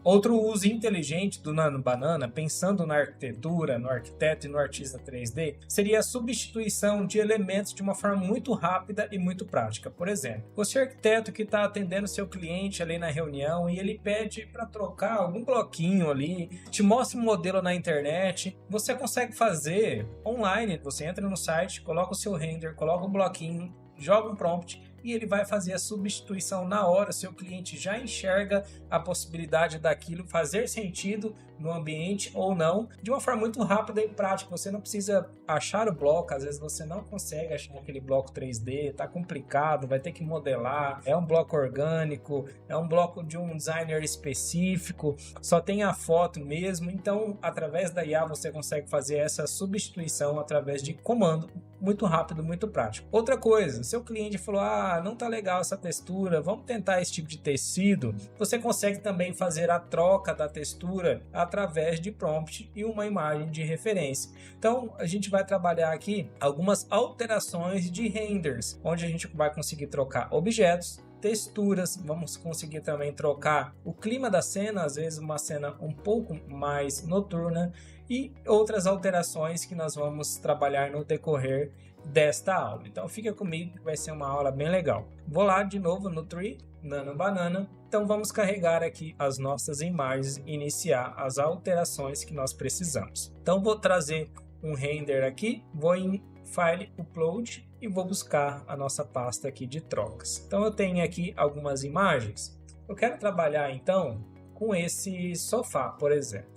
Outro uso inteligente do Nano Banana, pensando na arquitetura, no arquiteto e no artista 3D, seria a substituição de elementos de uma forma muito rápida e muito prática. Por exemplo, você é arquiteto que está atendendo seu cliente ali na reunião e ele pede para trocar algum bloquinho ali, te mostra um modelo na internet, você consegue fazer online, você entra no site, coloca o seu render, coloca um bloquinho, joga um prompt e ele vai fazer a substituição na hora. Seu cliente já enxerga a possibilidade daquilo fazer sentido no ambiente ou não, de uma forma muito rápida e prática. Você não precisa achar o bloco, às vezes você não consegue achar aquele bloco 3D, tá complicado, vai ter que modelar, é um bloco orgânico, é um bloco de um designer específico, só tem a foto mesmo. Então, através da IA você consegue fazer essa substituição através de comando, muito rápido, muito prático. Outra coisa, seu cliente falou, não tá legal essa textura, vamos tentar esse tipo de tecido. Você consegue também fazer a troca da textura através de prompt e uma imagem de referência. Então, a gente vai trabalhar aqui algumas alterações de renders, onde a gente vai conseguir trocar objetos, texturas, vamos conseguir também trocar o clima da cena, às vezes uma cena um pouco mais noturna, e outras alterações que nós vamos trabalhar no decorrer desta aula. Então fica comigo que vai ser uma aula bem legal. Vou lá de novo no Tree, Nano Banana. Então vamos carregar aqui as nossas imagens e iniciar as alterações que nós precisamos. Então vou trazer um render aqui, vou em File, Upload e vou buscar a nossa pasta aqui de trocas. Então eu tenho aqui algumas imagens. Eu quero trabalhar então com esse sofá, por exemplo.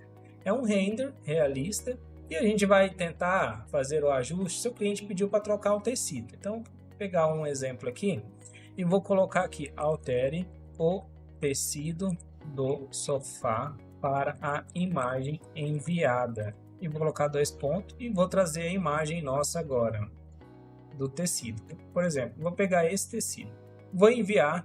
É um render realista e a gente vai tentar fazer o ajuste. Seu cliente pediu para trocar o tecido. Então vou pegar um exemplo aqui e vou colocar aqui: altere o tecido do sofá para a imagem enviada. E vou colocar 2 pontos e vou trazer a imagem nossa agora do tecido. Por exemplo, vou pegar esse tecido, vou enviar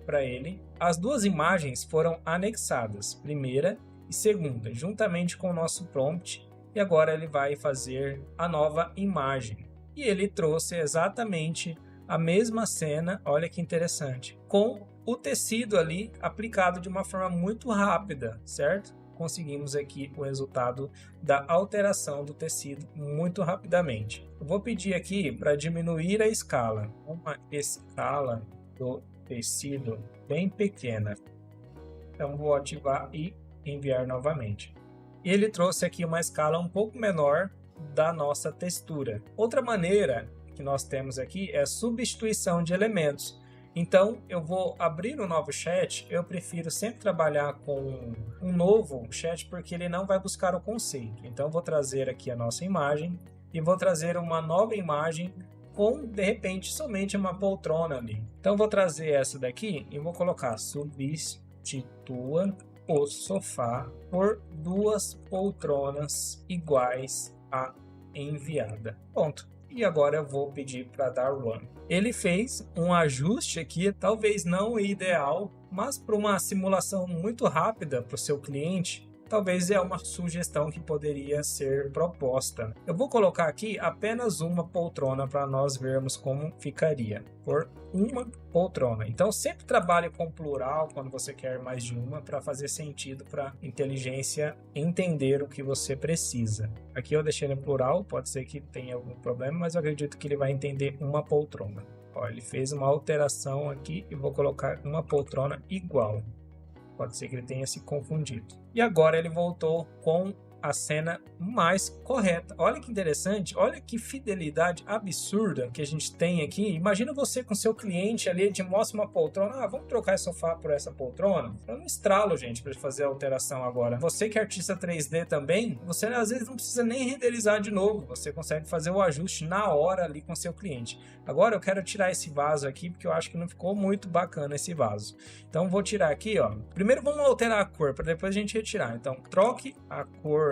para ele. As duas imagens foram anexadas, primeira e segunda, juntamente com o nosso prompt, e agora ele vai fazer a nova imagem. E ele trouxe exatamente a mesma cena, olha que interessante, com o tecido ali aplicado de uma forma muito rápida, certo? Conseguimos aqui o resultado da alteração do tecido muito rapidamente. Eu vou pedir aqui para diminuir a escala, uma escala do tecido bem pequena. Então vou ativar e enviar novamente. E ele trouxe aqui uma escala um pouco menor da nossa textura. Outra maneira que nós temos aqui é a substituição de elementos. Então, eu vou abrir um novo chat. Eu prefiro sempre trabalhar com um novo chat porque ele não vai buscar o conceito. Então, eu vou trazer aqui a nossa imagem e vou trazer uma nova imagem com, de repente, somente uma poltrona ali. Então, eu vou trazer essa daqui e vou colocar substitua o sofá por 2 poltronas iguais à enviada. Ponto. E agora eu vou pedir para dar run. Ele fez um ajuste aqui, talvez não ideal, mas para uma simulação muito rápida para o seu cliente, talvez é uma sugestão que poderia ser proposta. Eu vou colocar aqui apenas uma poltrona para nós vermos como ficaria. Por uma poltrona. Então sempre trabalhe com plural quando você quer mais de uma para fazer sentido para a inteligência entender o que você precisa. Aqui eu deixei no plural, pode ser que tenha algum problema, mas eu acredito que ele vai entender uma poltrona. Ó, ele fez uma alteração aqui e vou colocar uma poltrona igual. Pode ser que ele tenha se confundido. E agora ele voltou com a cena mais correta. Olha que interessante, olha que fidelidade absurda que a gente tem aqui. Imagina você com seu cliente ali, ele te mostra uma poltrona, vamos trocar esse sofá por essa poltrona? Eu não estralo, gente, para fazer a alteração agora. Você que é artista 3D também, você às vezes não precisa nem renderizar de novo, você consegue fazer o ajuste na hora ali com seu cliente. Agora eu quero tirar esse vaso aqui, porque eu acho que não ficou muito bacana esse vaso. Então vou tirar aqui, ó. Primeiro vamos alterar a cor, para depois a gente retirar. Então troque a cor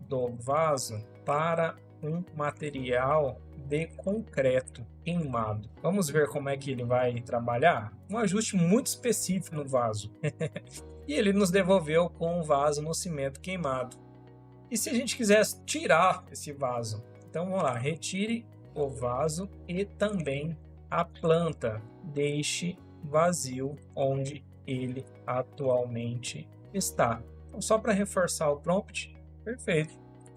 do vaso para um material de concreto queimado. Vamos ver como é que ele vai trabalhar? Um ajuste muito específico no vaso. E ele nos devolveu com o vaso no cimento queimado. E se a gente quisesse tirar esse vaso? Então vamos lá, retire o vaso e também a planta. Deixe vazio onde ele atualmente está. Então, só para reforçar o prompt, perfeito.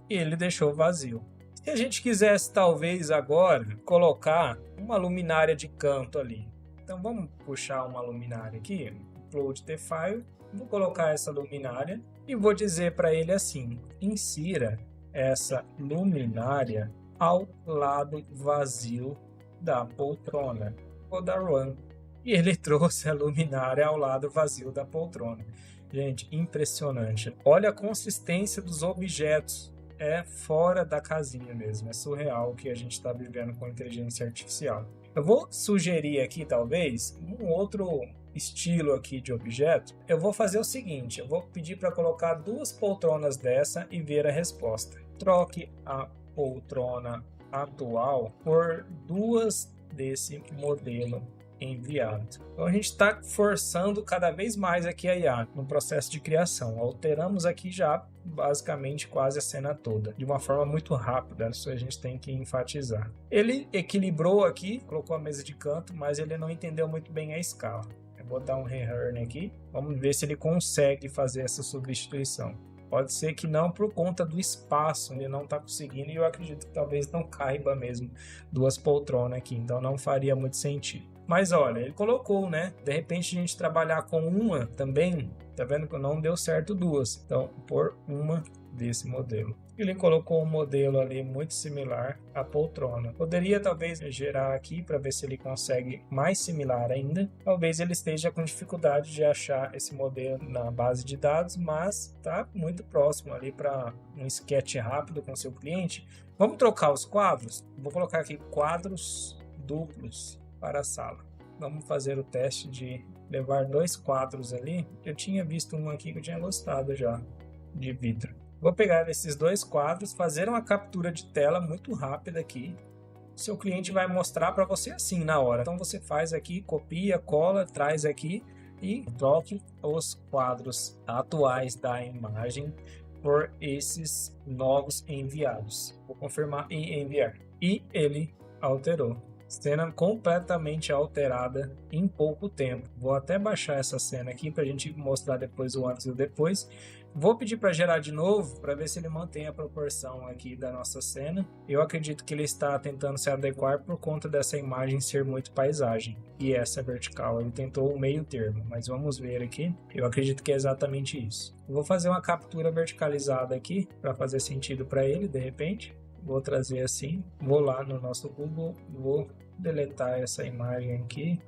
E ele deixou vazio. Se a gente quisesse, talvez, agora, colocar uma luminária de canto ali. Então, vamos puxar uma luminária aqui, upload the file, vou colocar essa luminária e vou dizer para ele assim, insira essa luminária ao lado vazio da poltrona. Vou dar run. E ele trouxe a luminária ao lado vazio da poltrona. Gente, impressionante. Olha a consistência dos objetos. É fora da casinha mesmo. É surreal o que a gente está vivendo com inteligência artificial. Eu vou sugerir aqui, talvez, um outro estilo aqui de objeto. Eu vou fazer o seguinte. Eu vou pedir para colocar 2 poltronas dessa e ver a resposta. Troque a poltrona atual por 2 desse modelo enviado. Então a gente está forçando cada vez mais aqui a IA no processo de criação. Alteramos aqui já basicamente quase a cena toda, de uma forma muito rápida, isso a gente tem que enfatizar. Ele equilibrou aqui, colocou a mesa de canto, mas ele não entendeu muito bem a escala. Eu vou dar um return aqui, vamos ver se ele consegue fazer essa substituição. Pode ser que não, por conta do espaço, ele não está conseguindo, e eu acredito que talvez não caiba mesmo 2 poltronas aqui, então não faria muito sentido. Mas olha, ele colocou, né? De repente a gente trabalhar com uma também, tá vendo que não deu certo 2. Então, por uma desse modelo. Ele colocou um modelo ali muito similar à poltrona. Poderia talvez gerar aqui para ver se ele consegue mais similar ainda. Talvez ele esteja com dificuldade de achar esse modelo na base de dados, mas está muito próximo ali para um sketch rápido com seu cliente. Vamos trocar os quadros? Vou colocar aqui quadros duplos para a sala. Vamos fazer o teste de levar 2 quadros ali. Eu tinha visto um aqui que eu tinha gostado já, de vidro. Vou pegar esses 2 quadros, fazer uma captura de tela muito rápida aqui. Seu cliente vai mostrar para você assim na hora. Então você faz aqui, copia, cola, traz aqui e troque os quadros atuais da imagem por esses novos enviados. Vou confirmar e enviar. E ele alterou. Cena completamente alterada em pouco tempo. Vou até baixar essa cena aqui para a gente mostrar depois o antes e o depois. Vou pedir para gerar de novo para ver se ele mantém a proporção aqui da nossa cena. Eu acredito que ele está tentando se adequar por conta dessa imagem ser muito paisagem. E essa vertical, ele tentou o meio termo, mas vamos ver aqui. Eu acredito que é exatamente isso. Eu vou fazer uma captura verticalizada aqui para fazer sentido para ele de repente. Vou trazer assim, vou lá no nosso Google, vou deletar essa imagem aqui,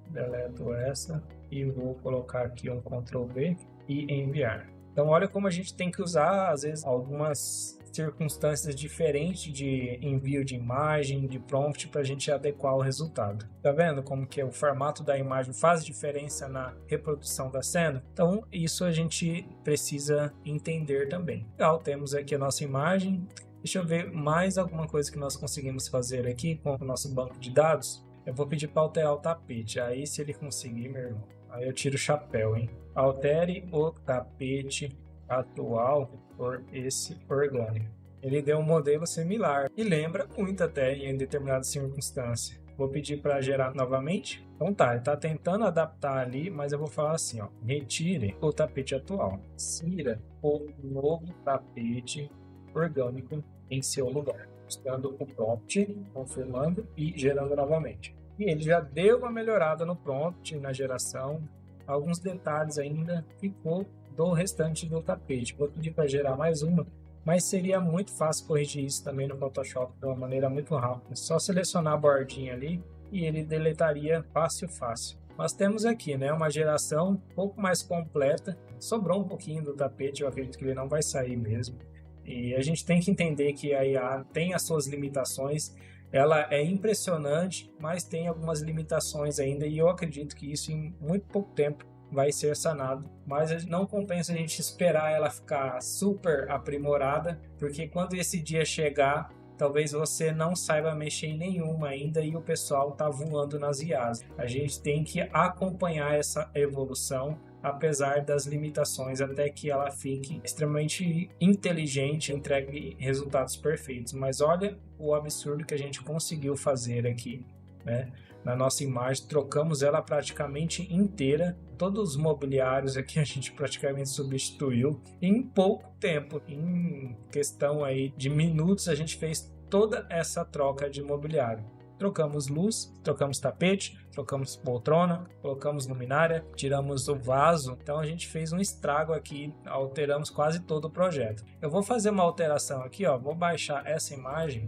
deleto essa e vou colocar aqui um Ctrl V e enviar. Então olha como a gente tem que usar às vezes algumas circunstâncias diferentes de envio de imagem, de prompt para a gente adequar o resultado. Tá vendo como que o formato da imagem faz diferença na reprodução da cena? Então isso a gente precisa entender também. Então temos aqui a nossa imagem. Deixa eu ver mais alguma coisa que nós conseguimos fazer aqui com o nosso banco de dados. Eu vou pedir para alterar o tapete. Aí se ele conseguir, meu irmão, aí eu tiro o chapéu, hein? Altere o tapete atual por esse orgânico. Ele deu um modelo similar e lembra muito até em determinada circunstância. Vou pedir para gerar novamente. Então tá, ele está tentando adaptar ali, mas eu vou falar assim, ó. Retire o tapete atual. Insira o novo tapete orgânico em seu lugar, mostrando o prompt, confirmando e gerando novamente. E ele já deu uma melhorada no prompt, na geração, alguns detalhes ainda ficou do restante do tapete. Vou pedir para gerar mais uma, mas seria muito fácil corrigir isso também no Photoshop de uma maneira muito rápida. Só selecionar a bordinha ali e ele deletaria fácil. Nós temos aqui, né, uma geração um pouco mais completa. Sobrou um pouquinho do tapete, eu acredito que ele não vai sair mesmo. E a gente tem que entender que a IA tem as suas limitações, ela é impressionante, mas tem algumas limitações ainda, e eu acredito que isso em muito pouco tempo vai ser sanado. Mas não compensa a gente esperar ela ficar super aprimorada, porque quando esse dia chegar, talvez você não saiba mexer em nenhuma ainda e o pessoal está voando nas IAs. A gente tem que acompanhar essa evolução, apesar das limitações, até que ela fique extremamente inteligente, entregue resultados perfeitos. Mas olha o absurdo que a gente conseguiu fazer aqui, né? na nossa imagem, trocamos ela praticamente inteira. Todos os mobiliários aqui a gente praticamente substituiu em pouco tempo, em questão aí de minutos a gente fez toda essa troca de mobiliário. Trocamos luz, trocamos tapete, trocamos poltrona, colocamos luminária, tiramos o vaso. Então a gente fez um estrago aqui, alteramos quase todo o projeto. Eu vou fazer uma alteração aqui, ó, vou baixar essa imagem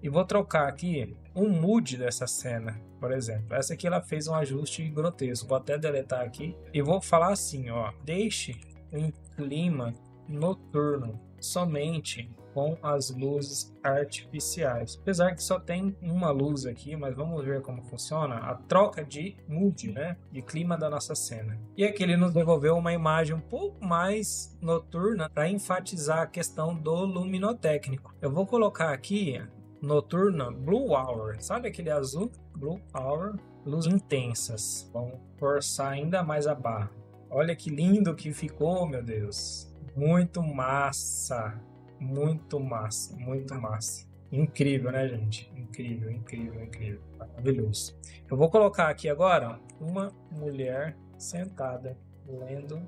e vou trocar aqui um mood dessa cena, por exemplo. Essa aqui ela fez um ajuste grotesco. Vou até deletar aqui e vou falar assim, ó, deixe um clima noturno somente com as luzes artificiais. Apesar que só tem uma luz aqui, mas vamos ver como funciona a troca de mood, né? De clima da nossa cena. E aqui ele nos devolveu uma imagem um pouco mais noturna para enfatizar a questão do luminotécnico. Eu vou colocar aqui noturna Blue Hour. Sabe aquele azul? Blue Hour, luzes intensas. Vamos forçar ainda mais a barra. Olha que lindo que ficou, meu Deus. Muito massa. Muito massa, muito massa. Incrível, né, gente? Incrível, incrível, incrível. Maravilhoso. Eu vou colocar aqui agora uma mulher sentada lendo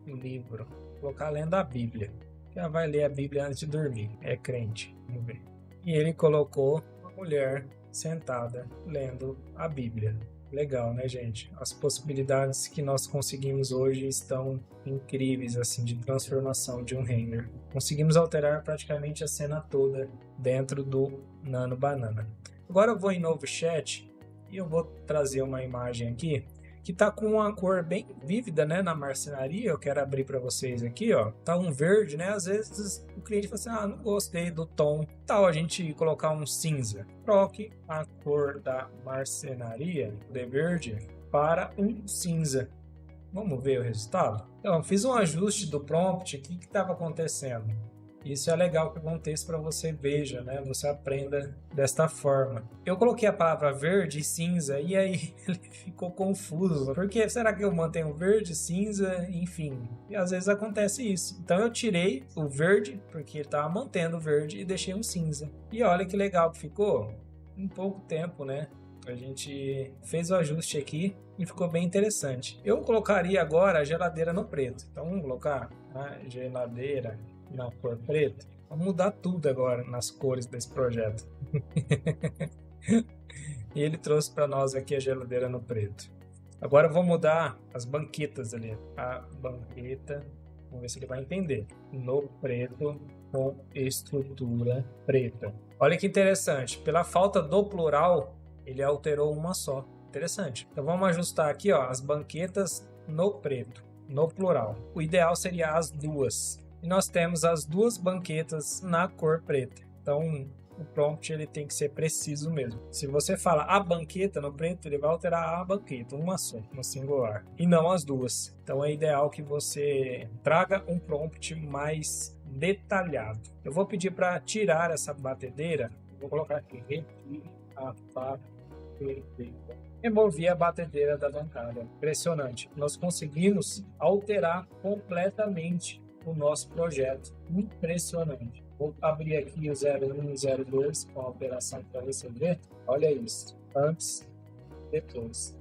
um livro. Vou colocar lendo a Bíblia. Ela vai ler a Bíblia antes de dormir. É crente. Vamos ver. E ele colocou uma mulher sentada lendo a Bíblia. Legal, né, gente? As possibilidades que nós conseguimos hoje estão incríveis, assim, de transformação de um render. Conseguimos alterar praticamente a cena toda dentro do Nano Banana. Agora eu vou em novo chat e eu vou trazer uma imagem aqui que tá com uma cor bem vívida, né, na marcenaria. Eu quero abrir para vocês aqui, ó. Tá um verde, né? Às vezes o cliente fala assim, ah, não gostei do tom. Tal a gente colocar um cinza. Troque a cor da marcenaria de verde para um cinza. Vamos ver o resultado? Então, eu fiz um ajuste do prompt. O que estava acontecendo? Isso é legal que aconteça para você veja, né? Você aprenda desta forma. Eu coloquei a palavra verde e cinza e aí ele ficou confuso. Por que será que eu mantenho verde, cinza, enfim? E às vezes acontece isso. Então eu tirei o verde, porque ele estava mantendo o verde, e deixei um cinza. E olha que legal que ficou. Em pouco tempo, né? A gente fez o ajuste aqui e ficou bem interessante. Eu colocaria agora a geladeira no preto. Então vamos colocar a geladeira na cor preta. Vamos mudar tudo agora nas cores desse projeto. E ele trouxe para nós aqui a geladeira no preto. Agora eu vou mudar as banquetas ali. A banqueta, vamos ver se ele vai entender. No preto com estrutura preta. Olha que interessante. Pela falta do plural, ele alterou uma só. Interessante. Então vamos ajustar aqui, ó, as banquetas no preto, no plural. O ideal seria as duas. E nós temos as duas banquetas na cor preta. Então, o prompt ele tem que ser preciso mesmo. Se você fala a banqueta no preto, ele vai alterar a banqueta, uma só, no singular, e não as duas. Então, é ideal que você traga um prompt mais detalhado. Eu vou pedir para tirar essa batedeira. Vou colocar aqui, retire a batedeira. Removi a batedeira da bancada. Impressionante. Nós conseguimos alterar completamente o nosso projeto. Impressionante. Vou abrir aqui o 01 e 02 com a operação para você ver. Olha isso. Antes, depois.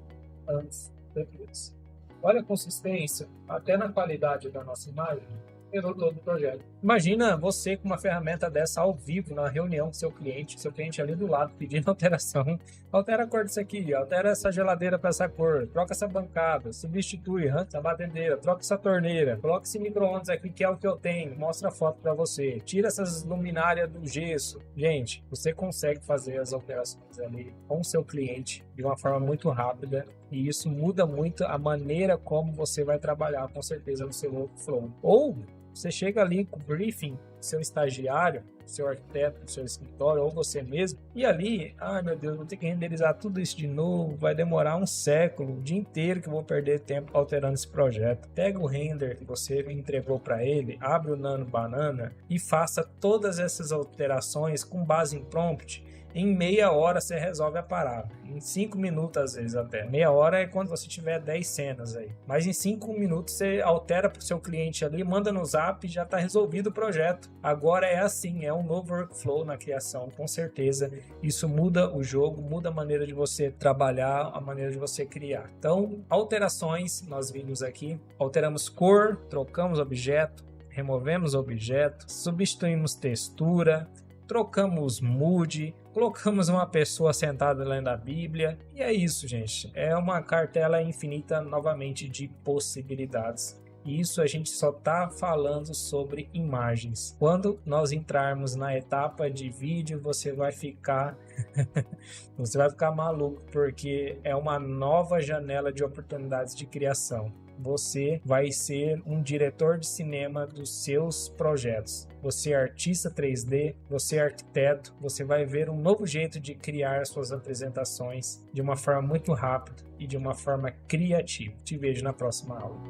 Antes, depois. Olha a consistência, até na qualidade da nossa imagem. Melhorou todo o projeto. Imagina você com uma ferramenta dessa ao vivo na reunião com seu cliente ali do lado pedindo alteração. Altera a cor disso aqui, altera essa geladeira para essa cor, troca essa bancada, substitui essa batedeira, troca essa torneira, coloca esse micro-ondas aqui que é o que eu tenho, mostra a foto para você, tira essas luminárias do gesso. Gente, você consegue fazer as alterações ali com o seu cliente de uma forma muito rápida e isso muda muito a maneira como você vai trabalhar com certeza no seu workflow. Ou você chega ali com o briefing, seu estagiário, seu arquiteto, seu escritório ou você mesmo, e ali, ai meu Deus, vou ter que renderizar tudo isso de novo, vai demorar um século, o dia inteiro que eu vou perder tempo alterando esse projeto. Pega o render que você entregou para ele, abre o Nano Banana e faça todas essas alterações com base em prompt. Em meia hora você resolve a parada. Em 5 minutos, às vezes até. Meia hora é quando você tiver 10 cenas aí. Mas em 5 minutos você altera para o seu cliente ali, manda no zap e já está resolvido o projeto. Agora é assim, é um novo workflow na criação, com certeza. Isso muda o jogo, muda a maneira de você trabalhar, a maneira de você criar. Então, alterações, nós vimos aqui, alteramos cor, trocamos objeto, removemos objeto, substituímos textura, trocamos mood, colocamos uma pessoa sentada lendo a Bíblia, e é isso, gente. É uma cartela infinita, novamente, de possibilidades. E isso a gente só está falando sobre imagens. Quando nós entrarmos na etapa de vídeo, você vai ficar maluco, porque é uma nova janela de oportunidades de criação. Você vai ser um diretor de cinema dos seus projetos. Você é artista 3D, você é arquiteto, você vai ver um novo jeito de criar suas apresentações de uma forma muito rápida e de uma forma criativa. Te vejo na próxima aula.